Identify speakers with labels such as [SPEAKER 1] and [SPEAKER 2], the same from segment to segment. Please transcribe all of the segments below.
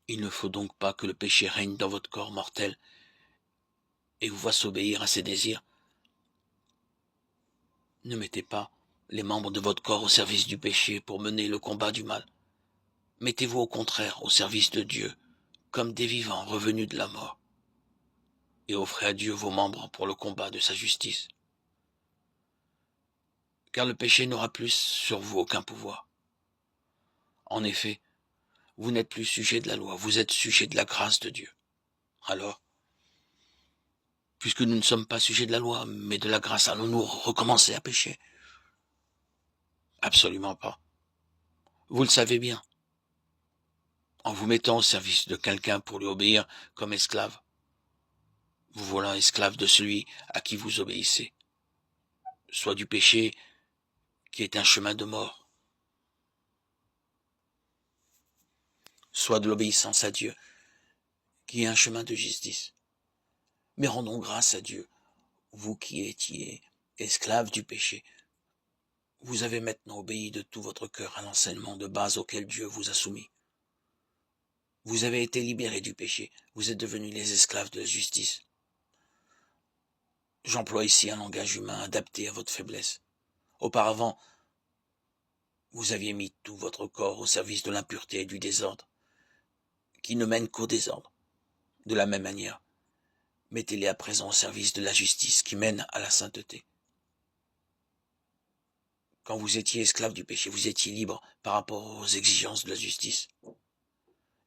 [SPEAKER 1] Il ne faut donc pas que le péché règne dans votre corps mortel et vous fasse obéir à ses désirs. Ne mettez pas les membres de votre corps au service du péché pour mener le combat du mal. Mettez-vous au contraire au service de Dieu, comme des vivants revenus de la mort, et offrez à Dieu vos membres pour le combat de sa justice. Car le péché n'aura plus sur vous aucun pouvoir. En effet, vous n'êtes plus sujet de la loi, vous êtes sujet de la grâce de Dieu. Alors, puisque nous ne sommes pas sujets de la loi, mais de la grâce, allons-nous recommencer à pécher? Absolument pas. Vous le savez bien. En vous mettant au service de quelqu'un pour lui obéir comme esclave, vous voilà esclave de celui à qui vous obéissez, soit du péché qui est un chemin de mort, soit de l'obéissance à Dieu qui est un chemin de justice. Mais rendons grâce à Dieu, vous qui étiez esclave du péché. Vous avez maintenant obéi de tout votre cœur à l'enseignement de base auquel Dieu vous a soumis. Vous avez été libérés du péché, vous êtes devenus les esclaves de la justice. J'emploie ici un langage humain adapté à votre faiblesse. Auparavant, vous aviez mis tout votre corps au service de l'impureté et du désordre, qui ne mène qu'au désordre. De la même manière, mettez-les à présent au service de la justice qui mène à la sainteté. Quand vous étiez esclave du péché, vous étiez libre par rapport aux exigences de la justice.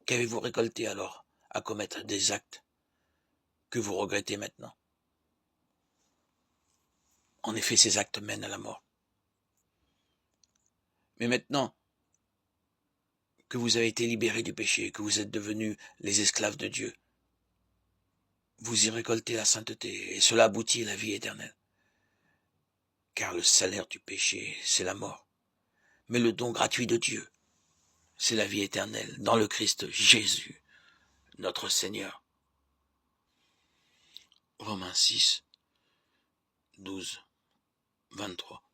[SPEAKER 1] Qu'avez-vous récolté alors à commettre des actes que vous regrettez maintenant? En effet, ces actes mènent à la mort. Mais maintenant que vous avez été libérés du péché, que vous êtes devenus les esclaves de Dieu, vous y récoltez la sainteté, et cela aboutit à la vie éternelle. Car le salaire du péché, c'est la mort. Mais le don gratuit de Dieu, c'est la vie éternelle dans le Christ Jésus, notre Seigneur. Romains 6, 12, 23.